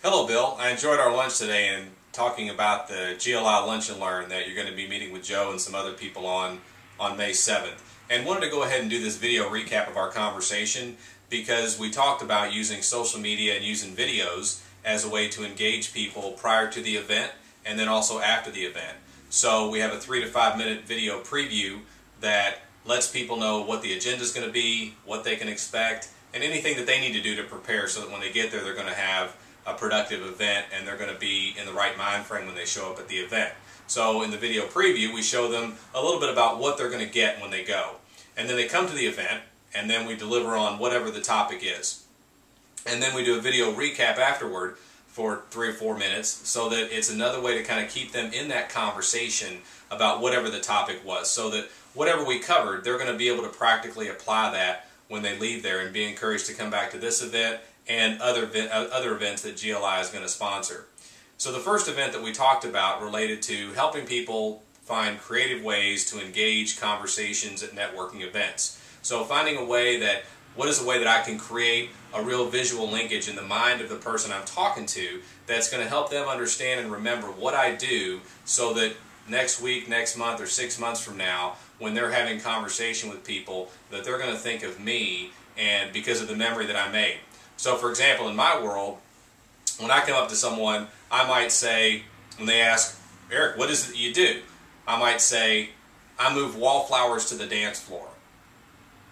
Hello, Bill. I enjoyed our lunch today and talking about the GLI Lunch and Learn that you're going to be meeting with Joe and some other people on May 7th. And wanted to go ahead and do this video recap of our conversation because we talked about using social media and using videos as a way to engage people prior to the event and then also after the event. So we have a 3 to 5 minute video preview that lets people know what the agenda is going to be, what they can expect, and anything that they need to do to prepare so that when they get there they're going to have a productive event and they're going to be in the right mind frame when they show up at the event. So in the video preview we show them a little bit about what they're going to get when they go. And then they come to the event and then we deliver on whatever the topic is. And then we do a video recap afterward for 3 or 4 minutes so that it's another way to kind of keep them in that conversation about whatever the topic was, so that whatever we covered they're going to be able to practically apply that when they leave there and be encouraged to come back to this event and other events that GLI is going to sponsor. So the first event that we talked about related to helping people find creative ways to engage conversations at networking events. So finding a way that, what is a way that I can create a real visual linkage in the mind of the person I'm talking to that's going to help them understand and remember what I do, so that next week, next month, or 6 months from now, when they're having conversation with people, that they're going to think of me and because of the memory that I made. So for example, in my world, when I come up to someone, I might say, when they ask, Eric, what is it that you do? I might say, I move wallflowers to the dance floor.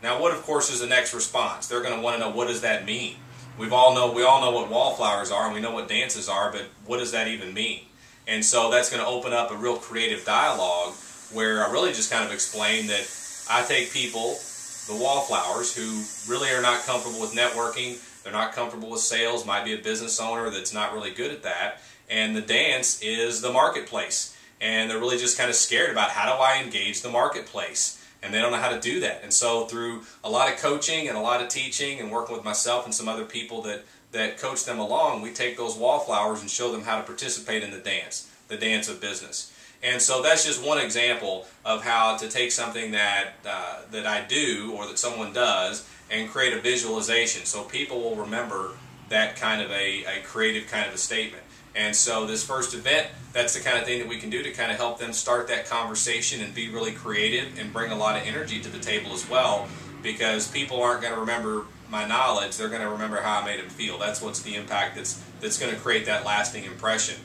Now what, of course, is the next response? They're going to want to know, what does that mean? We all know what wallflowers are and we know what dances are, but what does that even mean? And so that's going to open up a real creative dialogue where I really just kind of explain that I take people, the wallflowers, who really are not comfortable with networking, they're not comfortable with sales, might be a business owner that's not really good at that, and the dance is the marketplace. And they're really just kind of scared about, how do I engage the marketplace? And they don't know how to do that. And so through a lot of coaching and a lot of teaching and working with myself and some other people that coach them along, we take those wallflowers and show them how to participate in the dance of business. And so that's just one example of how to take something that I do or that someone does and create a visualization so people will remember that kind of a creative kind of a statement. And so this first event, that's the kind of thing that we can do to kind of help them start that conversation and be really creative and bring a lot of energy to the table as well, because people aren't going to remember my knowledge, they're going to remember how I made them feel. That's what's the impact that's going to create that lasting impression.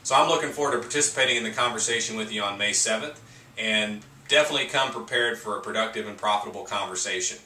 So I'm looking forward to participating in the conversation with you on May 7th, and definitely come prepared for a productive and profitable conversation.